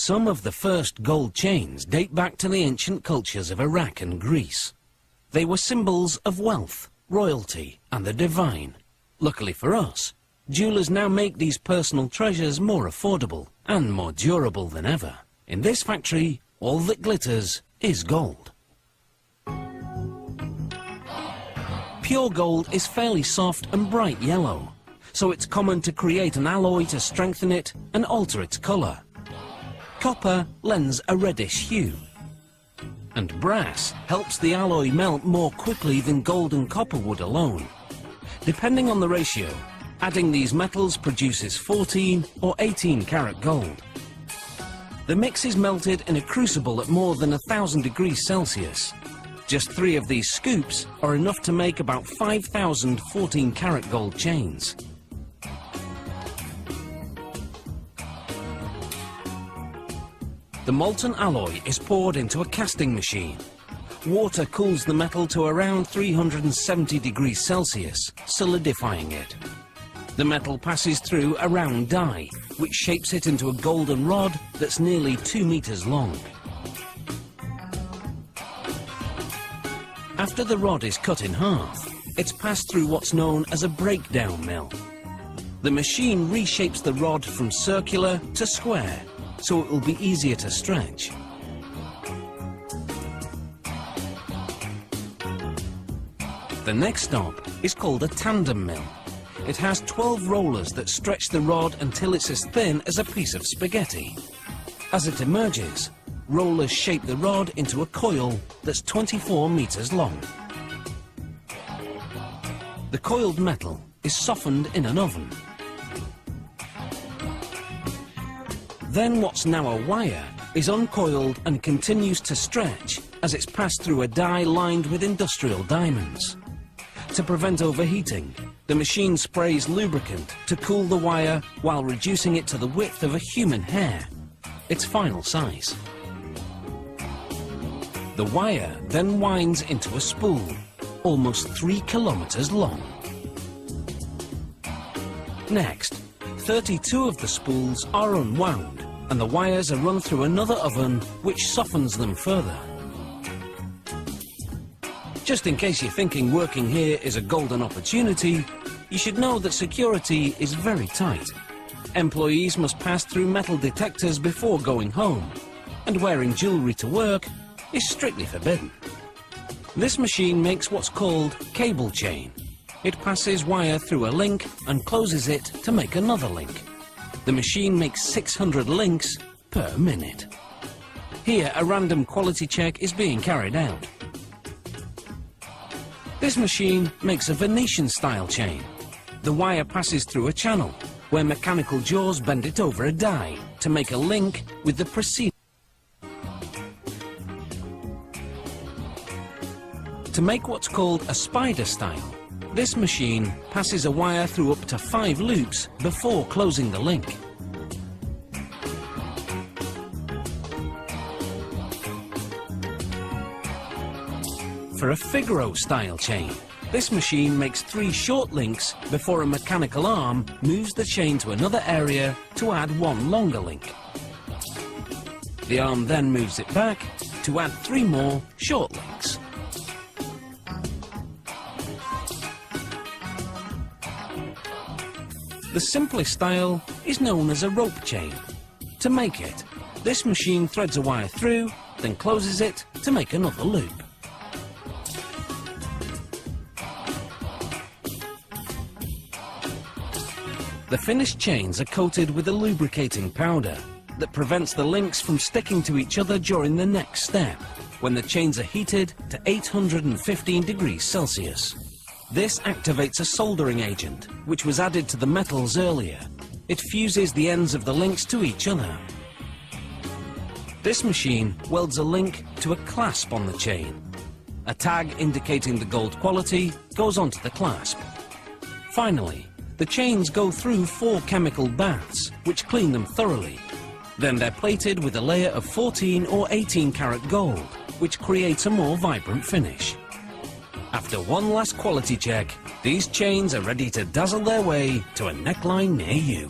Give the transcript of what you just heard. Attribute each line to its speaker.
Speaker 1: Some of the first gold chains date back to the ancient cultures of Iraq and Greece. They were symbols of wealth, royalty, and the divine. Luckily for us, jewelers now make these personal treasures more affordable and more durable than ever. In this factory, all that glitters is gold. Pure gold is fairly soft and bright yellow, so it's common to create an alloy to strengthen it and alter its colour. Copper lends a reddish hue, and brass helps the alloy melt more quickly than gold and copper would alone. Depending on the ratio, adding these metals produces 14 or 18 karat gold. The mix is melted in a crucible at more than 1,000 degrees Celsius. Just 3 of these scoops are enough to make about 5,000 14 karat gold chains. The molten alloy is poured into a casting machine. Water cools the metal to around 370 degrees Celsius, solidifying it. The metal passes through a round die, which shapes it into a golden rod that's nearly 2 meters long. After the rod is cut in half, it's passed through what's known as a breakdown mill. The machine reshapes the rod from circular to square, so it will be easier to stretch. The next stop is called a tandem mill. It has 12 rollers that stretch the rod until it's as thin as a piece of spaghetti. As it emerges, rollers shape the rod into a coil that's 24 meters long. The coiled metal is softened in an oven. Then what's now a wire is uncoiled and continues to stretch as it's passed through a die lined with industrial diamonds. To prevent overheating, the machine sprays lubricant to cool the wire while reducing it to the width of a human hair, its final size. The wire then winds into a spool, almost 3 kilometers long. Next, 32 of the spools are unwound, and the wires are run through another oven, which softens them further. Just in case you're thinking working here is a golden opportunity, you should know that security is very tight. Employees must pass through metal detectors before going home, and wearing jewellery to work is strictly forbidden. This machine makes what's called cable chain. It passes wire through a link and closes it to make another link. The machine makes 600 links per minute. Here, a random quality check is being carried out. This machine makes a Venetian-style chain. The wire passes through a channel, where mechanical jaws bend it over a die to make a link with the preceding. To make what's called a spider style, this machine passes a wire through up to 5 loops before closing the link. For a Figaro style chain, this machine makes 3 short links before a mechanical arm moves the chain to another area to add 1 longer link. The arm then moves it back to add 3 more short links. The simplest style is known as a rope chain. To make it, this machine threads a wire through, then closes it to make another loop. The finished chains are coated with a lubricating powder that prevents the links from sticking to each other during the next step, when the chains are heated to 815 degrees Celsius. This activates a soldering agent, which was added to the metals earlier. It fuses the ends of the links to each other. This machine welds a link to a clasp on the chain. A tag indicating the gold quality goes onto the clasp. Finally, the chains go through 4 chemical baths, which clean them thoroughly. Then they're plated with a layer of 14 or 18 karat gold, which creates a more vibrant finish. After one last quality check, these chains are ready to dazzle their way to a neckline near you.